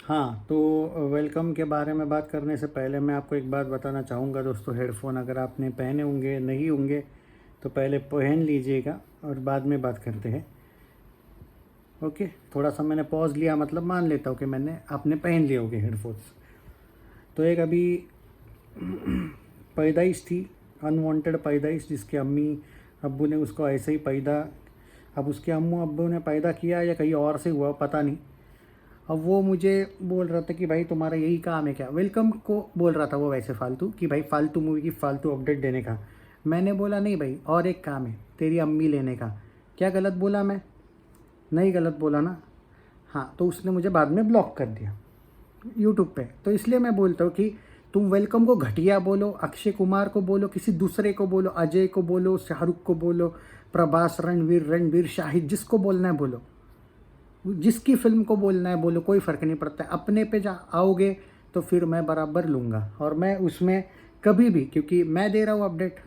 हाँ, तो वेलकम के बारे में बात करने से पहले मैं आपको एक बात बताना चाहूँगा दोस्तों। हेडफोन अगर आपने पहने होंगे नहीं होंगे तो पहले पहन लीजिएगा और बाद में बात करते हैं। ओके, थोड़ा सा मैंने पॉज लिया, मतलब मान लेता हूँ कि मैंने आपने पहन लिए होंगे हेडफोन्स। तो एक अभी पैदाइश थी, अनवांटेड पैदाइश, जिसके अम्मी अब्बू ने उसको ऐसे ही पैदा, अब उसके अम्मू अब्बू ने पैदा किया या कहीं और से हुआ पता नहीं। अब वो मुझे बोल रहा था कि भाई तुम्हारा यही काम है क्या, वेलकम को बोल रहा था वो वैसे फालतू, कि भाई फालतू मूवी की फालतू अपडेट देने का। मैंने बोला नहीं भाई, और एक काम है तेरी अम्मी लेने का। क्या गलत बोला मैं? नहीं गलत बोला ना? हाँ, तो उसने मुझे बाद में ब्लॉक कर दिया यूट्यूब पे। तो इसलिए मैं बोलता हूँ कि तुम वेलकम को घटिया बोलो, अक्षय कुमार को बोलो, किसी दूसरे को बोलो, अजय को बोलो, शाहरुख को बोलो, प्रभास, रणवीर, रणवीर, शाहिद, जिसको बोलना है बोलो, जिसकी फिल्म को बोलना है बोलो, कोई फ़र्क नहीं पड़ता है। अपने पे जा आओगे तो फिर मैं बराबर लूँगा, और मैं उसमें कभी भी, क्योंकि मैं दे रहा हूँ अपडेट।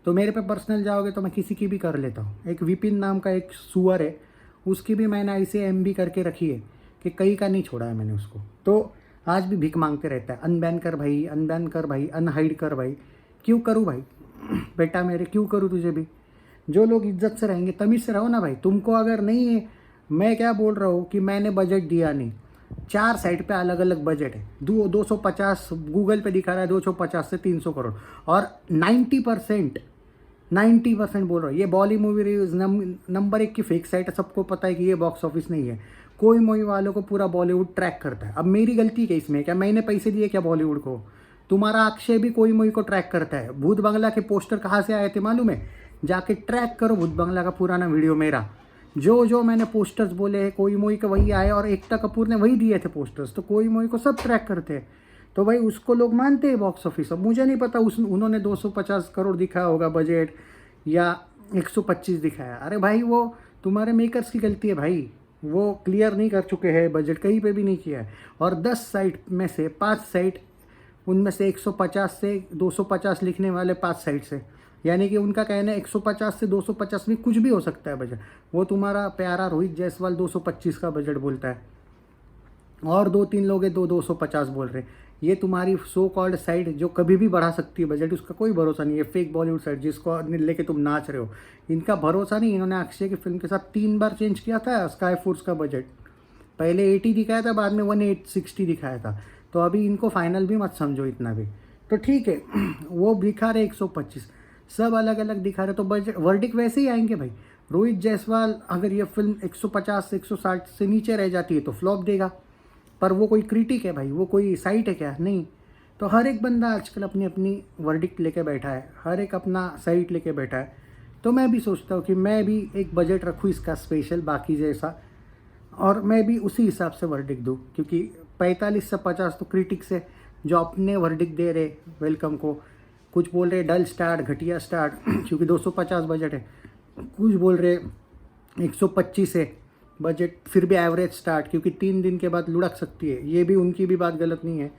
तो मेरे पे पर्सनल जाओगे तो मैं किसी की भी कर लेता हूँ। एक विपिन नाम का एक सुअर है, उसकी भी मैंने ऐसे एमबी करके रखी है कि कहीं का नहीं छोड़ा है मैंने उसको। तो आज भी भीख मांगते रहता है, अनबैन कर भाई, अनबैन कर भाई, अनहाइड कर भाई। क्यों करूँ भाई? बेटा मेरे, क्यों करूँ तुझे भी? जो लोग इज्जत से रहेंगे तमीज़ से रहो ना भाई। तुमको अगर नहीं है, मैं क्या बोल रहा हूँ कि मैंने बजट दिया नहीं, 4 साइड पे अलग अलग बजट है। 250 गूगल पे दिखा रहा है, 250 से 300 करोड़। और 90% बोल रहा हूँ, ये बॉली मूवी रिव्यूज नंबर 1 की फेक साइट है। सबको पता है कि ये बॉक्स ऑफिस नहीं है। कोई मूवी वालों को पूरा बॉलीवुड ट्रैक करता है। अब मेरी गलती क्या इसमें? क्या मैंने पैसे दिए क्या बॉलीवुड को? तुम्हारा अक्षय भी कोई मूवी को ट्रैक करता है। भूत बंगला के पोस्टर कहाँ से आए थे मालूम है? जाके ट्रैक करो भूत बंगला का पुराना वीडियो मेरा। जो जो मैंने पोस्टर्स बोले हैं, कोई मूवी के वही आए, और एकता कपूर ने वही दिए थे पोस्टर्स। तो कोई मूवी को सब ट्रैक करते हैं। तो भाई उसको लोग मानते हैं बॉक्स ऑफिस। अब मुझे नहीं पता उन्होंने 250 करोड़ दिखाया होगा बजट या 125 दिखाया। अरे भाई वो तुम्हारे मेकर्स की गलती है भाई। वो क्लियर नहीं कर चुके हैं, बजट कहीं पे भी नहीं किया है। और 10 साइट में से 5 साइट, उनमें से 150 से 250 लिखने वाले 5 साइट से, यानी कि उनका कहना है 150 से 250 में कुछ भी हो सकता है बजट। वो तुम्हारा प्यारा रोहित जायसवाल 225 का बजट बोलता है, और 2-3 लोग हैं 250 बोल रहे हैं। ये तुम्हारी सो कॉल्ड साइड जो कभी भी बढ़ा सकती है बजट, उसका कोई भरोसा नहीं है। फेक बॉलीवुड साइड जिसको लेके तुम नाच रहे हो, इनका भरोसा नहीं। इन्होंने अक्षय की फिल्म के साथ 3 बार चेंज किया था स्काई फोर्स का बजट। पहले 80 दिखाया था, बाद में 160 दिखाया था। तो अभी इनको फाइनल भी मत समझो इतना भी। तो ठीक है, वो दिखा रहे 125, सब अलग अलग दिखा रहे, तो बजट वर्डिक वैसे ही आएंगे भाई। रोहित जायसवाल अगर ये फिल्म 150 से 160 से नीचे रह जाती है तो फ्लॉप देगा। पर वो कोई क्रिटिक है भाई? वो कोई साइट है क्या? नहीं। तो हर एक बंदा आजकल अपनी अपनी वर्डिक्ट लेके बैठा है, हर एक अपना साइट लेके बैठा है। तो मैं भी सोचता हूँ कि मैं भी एक बजट रखूँ इसका स्पेशल बाकी जैसा, और मैं भी उसी हिसाब से वर्डिक्ट दूँ। क्योंकि 45 से 50 तो क्रिटिक्स है जो अपने वर्डिक्ट दे रहे वेलकम को। कुछ बोल रहे डल स्टार्ट, घटिया स्टार्ट क्योंकि 250 बजट है। कुछ बोल रहे 125 है बजट, फिर भी एवरेज स्टार्ट, क्योंकि 3 दिन के बाद लुढ़क सकती है। ये भी उनकी भी बात गलत नहीं है।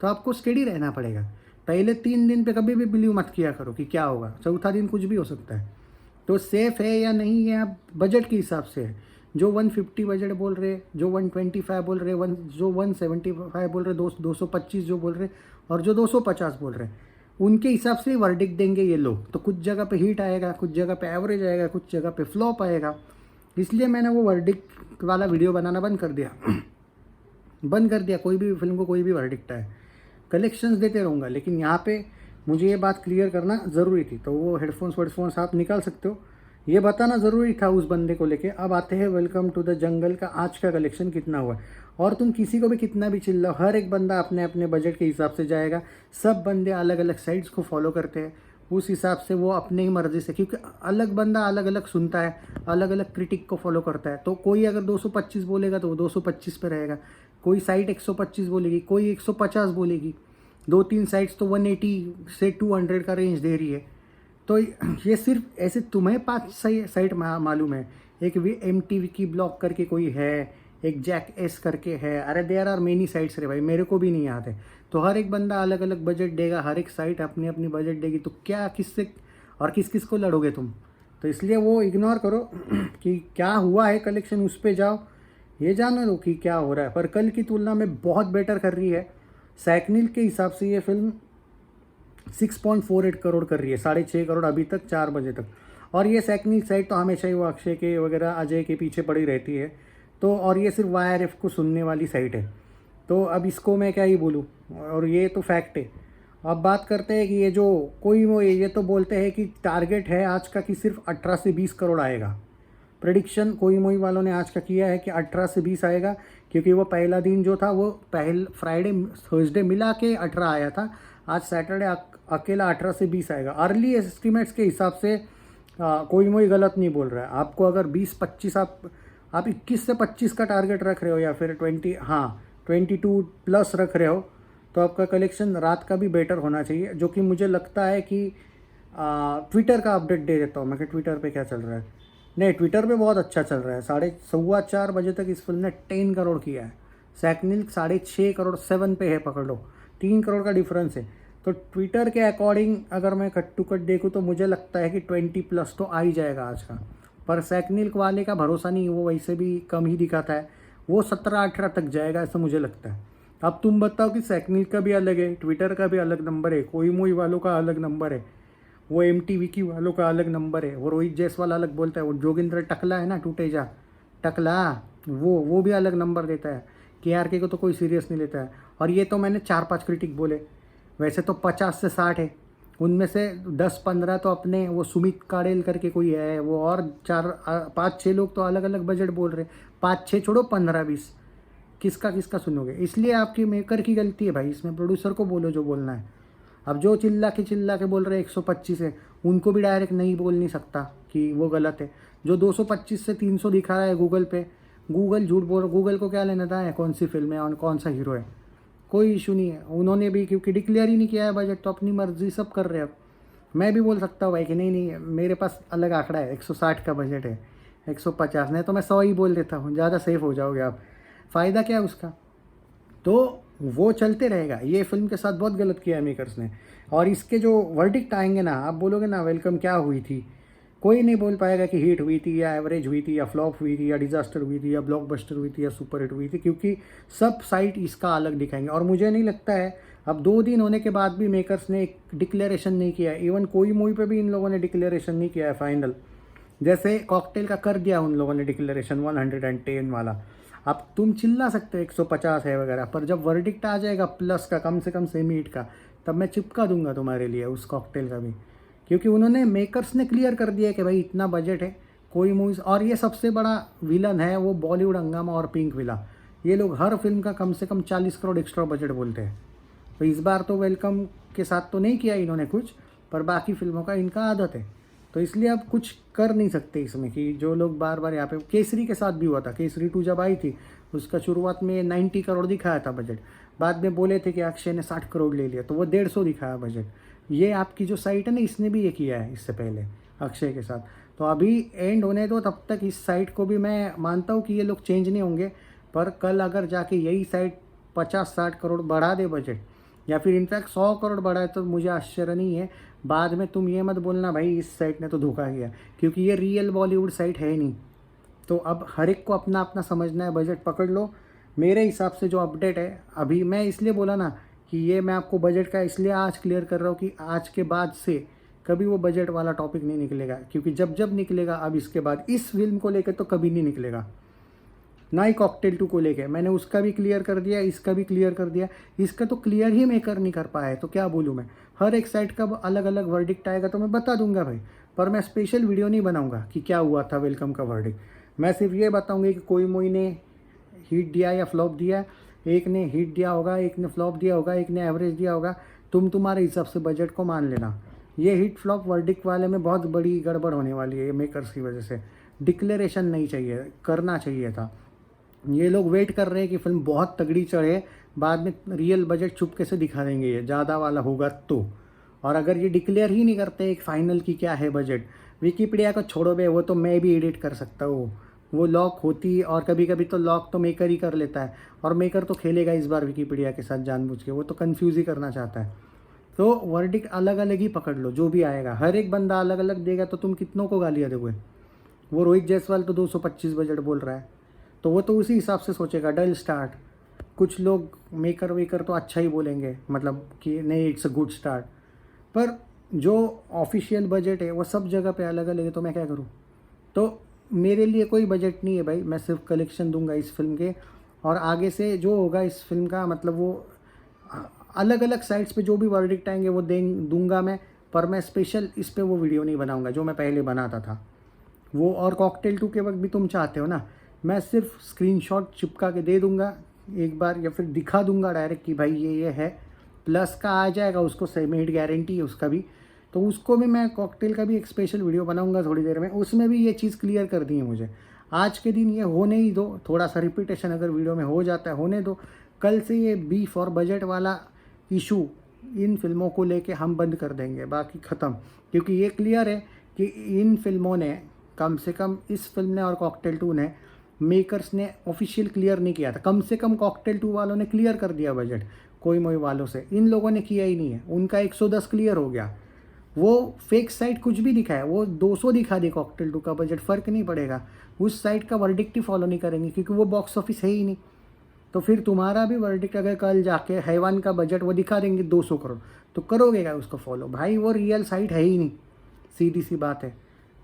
तो आपको स्टेडी रहना पड़ेगा। पहले 3 दिन पे कभी भी बिलीव मत किया करो कि क्या होगा, चौथा दिन कुछ भी हो सकता है। तो सेफ है या नहीं है आप बजट के हिसाब से है। जो 150 बजट बोल रहे, जो 125 बोल रहे, जो 175 बोल रहे, 225 जो बोल रहे, और जो 250 बोल रहे, उनके हिसाब से वर्डिक्ट देंगे ये लोग। तो कुछ जगह पे हिट आएगा, कुछ जगह पे एवरेज आएगा, कुछ जगह पे फ्लॉप आएगा। इसलिए मैंने वो वर्डिक्ट वाला वीडियो बनाना बंद कर दिया। बंद कर दिया। कोई भी फिल्म को कोई भी वर्डिक्ट आए, कलेक्शंस देते रहूँगा, लेकिन यहाँ पे मुझे ये बात क्लियर करना ज़रूरी थी। तो वो हेडफोन्स आप निकाल सकते हो, ये बताना ज़रूरी था उस बंदे को लेके। अब आते हैं वेलकम टू द जंगल का आज का कलेक्शन कितना हुआ है। और तुम किसी को भी कितना भी चिल्लाओ, हर एक बंदा अपने अपने बजट के हिसाब से जाएगा। सब बंदे अलग अलग साइट्स को फॉलो करते हैं, उस हिसाब से वो अपने ही मर्ज़ी से, क्योंकि अलग बंदा अलग अलग सुनता है, अलग अलग क्रिटिक को फॉलो करता है। तो कोई अगर 225 बोलेगा तो वो 225 पे रहेगा, कोई साइट 125 बोलेगी, कोई 150 बोलेगी। 2-3 साइट्स तो 180 से 200 का रेंज दे रही है। तो ये सिर्फ ऐसे तुम्हें 5 सही साइट मालूम है। एक भी MTV की ब्लॉक करके कोई है, एक जैक एस करके है। अरे देयर आर मेनी साइट्स रे भाई, मेरे को भी नहीं याद है। तो हर एक बंदा अलग अलग बजट देगा, हर एक साइट अपनी अपनी बजट देगी। तो क्या किससे और किस किस को लड़ोगे तुम? तो इसलिए वो इग्नोर करो कि क्या हुआ है कलेक्शन, उस पर जाओ। ये जानो दो कि क्या हो रहा है, पर कल की तुलना में बहुत बेटर कर रही है। सैकनिल के हिसाब से ये फिल्म 6.48 करोड़ कर रही है, 6.5 करोड़ अभी तक 4 बजे तक। और ये सैकनिल साइड तो हमेशा ही वो अक्षय के वगैरह अजय के पीछे पड़ी रहती है, तो और ये सिर्फ YRF को सुनने वाली साइट है, तो अब इसको मैं क्या ही बोलूँ, और ये तो फैक्ट है। अब बात करते हैं कि ये जो कोई वो ये तो बोलते हैं कि टारगेट है आज का कि सिर्फ 18 से 20 करोड़ आएगा। प्रेडिक्शन कोई मोई वालों ने आज का किया है कि 18 से 20 आएगा, क्योंकि वो पहला दिन जो था वो फ्राइडे थर्सडे मिला के 18 आया था, आज सैटरडे अकेला 18 से 20 आएगा। अर्ली एस्टिमेट्स के हिसाब से कोई मोई गलत नहीं बोल रहा है। आपको अगर 20-25 आप 21 से 25 का टारगेट रख रहे हो या फिर 22 प्लस रख रहे हो, तो आपका कलेक्शन रात का भी बेटर होना चाहिए, जो कि मुझे लगता है कि ट्विटर का अपडेट दे देता हूँ मैं कि ट्विटर पे क्या चल रहा है। नहीं, ट्विटर पे बहुत अच्छा चल रहा है। 4:15 तक इस फिल्म ने 10 करोड़ किया है। सैकनिल 6.5 करोड़ 7 पे है, पकड़ लो, 3 करोड़ का डिफरेंस है। तो ट्विटर के अकॉर्डिंग अगर मैं कट टू कट देखूँ तो मुझे लगता है कि 20 प्लस तो आ ही जाएगा आज का। पर सैकनिल वाले का भरोसा नहीं, वो वैसे भी कम ही दिखाता है, वो 17-18 तक जाएगा ऐसा मुझे लगता है। अब तुम बताओ कि सैकनिल का भी अलग है, ट्विटर का भी अलग नंबर है, कोई मोई वालों का अलग नंबर है, वो MTV की वालों का अलग नंबर है, वो रोहित जायसवाल अलग बोलता है, वो जोगिंदर टकला है ना, टूटेजा टकला, वो भी अलग नंबर देता है। KRK को तो कोई सीरियस नहीं लेता है। और ये तो मैंने 4-5 क्रिटिक बोले, वैसे तो 50 से 60 है, उनमें से 10-15 तो अपने वो सुमित काड़ेल करके कोई है वो, और 5-6 लोग तो अलग अलग बजट बोल रहे हैं। 5-6 छोड़ो, 15-20 किसका सुनोगे। इसलिए आपकी मेकर की गलती है भाई, इसमें प्रोड्यूसर को बोलो जो बोलना है। अब जो चिल्ला के बोल रहे हैं 125 है, उनको भी डायरेक्ट नहीं बोल नहीं सकता कि वो गलत है। जो 225 से 300 दिखा रहा है गूगल पे, गूगल झूठ बोल, गूगल को क्या लेना था कौन सी फिल्म है और कौन सा हीरो है, कोई इशू नहीं है। उन्होंने भी क्योंकि डिक्लेयर ही नहीं किया है बजट, तो अपनी मर्जी सब कर रहे हैं। अब मैं भी बोल सकता हूँ भाई कि नहीं मेरे पास अलग आंकड़ा है, 160 का बजट है, 150 नहीं तो मैं 100 ही बोल देता हूँ, ज़्यादा सेफ हो जाओगे आप। फ़ायदा क्या है उसका, तो वो चलते रहेगा। ये फिल्म के साथ बहुत गलत किया है मेकर्स ने। और इसके जो वर्डिक्ट आएंगे ना, आप बोलोगे ना वेलकम क्या हुई थी, कोई नहीं बोल पाएगा कि हिट हुई थी या एवरेज हुई थी या फ्लॉप हुई थी या डिजास्टर हुई थी या ब्लॉकबस्टर हुई थी या सुपर हिट हुई थी, क्योंकि सब साइट इसका अलग दिखाएंगे। और मुझे नहीं लगता है, अब 2 दिन होने के बाद भी मेकर्स ने एक डिक्लेरेशन नहीं किया, इवन कोई मूवी पे भी इन लोगों ने डिक्लेरेशन नहीं किया है फाइनल। जैसे कॉकटेल का कर दिया उन लोगों ने डिक्लेरेशन 110 वाला। अब तुम चिल्ला सकते हो 150 है वगैरह, पर जब वर्डिक्ट आ जाएगा प्लस का, कम से कम सेमी हिट का, तब मैं चिपका दूंगा तुम्हारे लिए उस कॉकटेल का भी, क्योंकि उन्होंने मेकर्स ने क्लियर कर दिया कि भाई इतना बजट है कोई मूवीज़। और ये सबसे बड़ा विलन है वो बॉलीवुड हंगामा और पिंक विला, ये लोग हर फिल्म का कम से कम 40 करोड़ एक्स्ट्रा बजट बोलते हैं। तो इस बार तो वेलकम के साथ तो नहीं किया इन्होंने कुछ, पर बाकी फिल्मों का इनका आदत है, तो इसलिए अब कुछ कर नहीं सकते इसमें। कि जो लोग बार बार यहाँ पे, केसरी के साथ भी हुआ था, केसरी 2 जब आई थी उसका शुरुआत में 90 करोड़ दिखाया था बजट, बाद में बोले थे कि अक्षय ने 60 करोड़ ले लिया, तो वो 150 दिखाया बजट। ये आपकी जो साइट है ना, इसने भी ये किया है इससे पहले अक्षय के साथ। तो अभी एंड होने दो, तब तक इस साइट को भी मैं मानता हूँ कि ये लोग चेंज नहीं होंगे, पर कल अगर जाके यही साइट 50-60 करोड़ बढ़ा दे बजट, या फिर इनफैक्ट 100 करोड़ बढ़ाए, तो मुझे आश्चर्य नहीं है। बाद में तुम ये मत बोलना भाई इस साइट ने तो धोखा किया, क्योंकि ये रियल बॉलीवुड साइट है ही नहीं। तो अब हर एक को अपना अपना समझना है, बजट पकड़ लो। मेरे हिसाब से जो अपडेट है अभी, मैं इसलिए बोला ना कि ये मैं आपको बजट का इसलिए आज क्लियर कर रहा हूँ कि आज के बाद से कभी वो बजट वाला टॉपिक नहीं निकलेगा, क्योंकि जब जब निकलेगा अब इसके बाद इस फिल्म को लेकर तो कभी नहीं निकलेगा, ना ही कॉकटेल 2 को लेके। मैंने उसका भी क्लियर कर दिया, इसका भी क्लियर कर दिया, इसका तो क्लियर ही मेकर नहीं कर पाया है, तो क्या बोलूँ मैं। हर एक साइड का अलग अलग वर्डिक्ट आएगा तो मैं बता दूंगा भाई, पर मैं स्पेशल वीडियो नहीं बनाऊंगा कि क्या हुआ था वेलकम का वर्डिक्ट। मैं सिर्फ ये बताऊंगा कि कोई मोई ने हिट दिया या फ्लॉप दिया, एक ने हिट दिया होगा, एक ने फ्लॉप दिया होगा, एक ने एवरेज दिया होगा, तुम तुम्हारे हिसाब से बजट को मान लेना। ये हिट फ्लॉप वर्डिक्ट वाले में बहुत बड़ी गड़बड़ होने वाली है, ये मेकर्स की वजह से। डिक्लेरेशन नहीं चाहिए, करना चाहिए था। ये लोग वेट कर रहे हैं कि फिल्म बहुत तगड़ी चढ़े, बाद में रियल बजट चुपके से दिखा देंगे ये ज़्यादा वाला होगा तो। और अगर ये डिक्लेयर ही नहीं करते एक फाइनल की क्या है बजट, विकीपीडिया को छोड़ो बे, वो तो मैं भी एडिट कर सकता हूँ, वो लॉक होती, और कभी कभी तो लॉक तो मेकर ही कर लेता है, और मेकर तो खेलेगा इस बार विकीपीडिया के साथ जानबूझ के, वो तो कन्फ्यूज़ ही करना चाहता है। तो वर्डिक्ट अलग अलग ही पकड़ लो, जो भी आएगा हर एक बंदा अलग अलग देगा, तो तुम कितनों को गालियाँ दोगे। वो रोहित जायसवाल तो 225 बजट बोल रहा है, तो वो तो उसी हिसाब से सोचेगा, डल स्टार्ट। कुछ लोग मेकर वेकर तो अच्छा ही बोलेंगे, मतलब कि नहीं इट्स अ गुड स्टार्ट, पर जो ऑफिशियल बजट है वो सब जगह पे अलग अलग है, तो मैं क्या करूँ। तो मेरे लिए कोई बजट नहीं है भाई, मैं सिर्फ कलेक्शन दूंगा इस फिल्म के, और आगे से जो होगा इस फिल्म का मतलब वो अलग अलग साइट्स पे जो भी वर्डिक्ट आएंगे वो दूंगा मैं, पर मैं स्पेशल इस पे वो वीडियो नहीं बनाऊंगा जो मैं पहले बनाता था वो। और कॉकटेल 2 के वक्त भी तुम चाहते हो ना, मैं सिर्फ स्क्रीनशॉट चिपका के दे दूंगा एक बार, या फिर दिखा दूंगा डायरेक्ट कि भाई ये है, प्लस का आ जाएगा उसको सेमी हिट गारंटी है उसका भी। तो उसको भी मैं कॉकटेल का भी एक स्पेशल वीडियो बनाऊंगा थोड़ी देर में, उसमें भी ये चीज़ क्लियर कर दी है मुझे। आज के दिन ये होने ही दो, थोड़ा सा रिपीटेशन अगर वीडियो में हो जाता है होने दो, कल से ये बीफ और बजट वाला इशू इन फिल्मों को लेके हम बंद कर देंगे, बाकी ख़त्म। क्योंकि ये क्लियर है कि इन फिल्मों ने, कम से कम इस फिल्म ने और कॉकटेल 2 ने, मेकर्स ने ऑफिशियल क्लियर नहीं किया था। कम से कम कॉकटेल 2 वालों ने क्लियर कर दिया बजट कोई मोई वालों से, इन लोगों ने किया ही नहीं है। उनका 110 क्लियर हो गया, वो फेक साइट कुछ भी दिखाया, वो 200 दिखा दी कॉकटेल 2 का बजट, फ़र्क नहीं पड़ेगा। उस साइट का वर्डिक्ट ही फॉलो नहीं करेंगे क्योंकि वो बॉक्स ऑफिस है ही नहीं। तो फिर तुम्हारा भी वर्डिक्ट अगर कल जाके हैवान का बजट वो दिखा देंगे 200 करोड़, तो करोगे क्या उसको फॉलो? भाई वो रियल साइट है ही नहीं, सीधी सी बात है।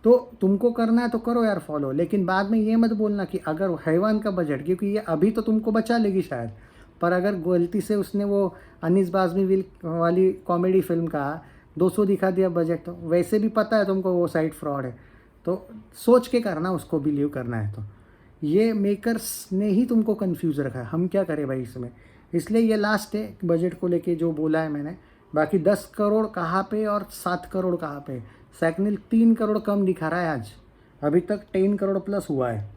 तो तुमको करना है तो करो यार फॉलो, लेकिन बाद में ये मत बोलना कि अगर हैवान का बजट, क्योंकि ये अभी तो तुमको बचा लेगी शायद, पर अगर गलती से उसने वो अनीस बाज़मी विल वाली कॉमेडी फिल्म का 200 दिखा दिया बजट, तो वैसे भी पता है तुमको वो साइट फ्रॉड है। तो सोच के करना, उसको बिलीव करना है तो। ये मेकर्स ने ही तुमको कंफ्यूज रखा है, हम क्या करें भाई इसमें। इसलिए ये लास्ट है बजट को लेके जो बोला है मैंने। बाकी 10 करोड़ कहाँ पे और 7 करोड़ कहाँ पे, सैकनिल 3 करोड़ कम दिखा रहा है आज, अभी तक 10 करोड़ प्लस हुआ है।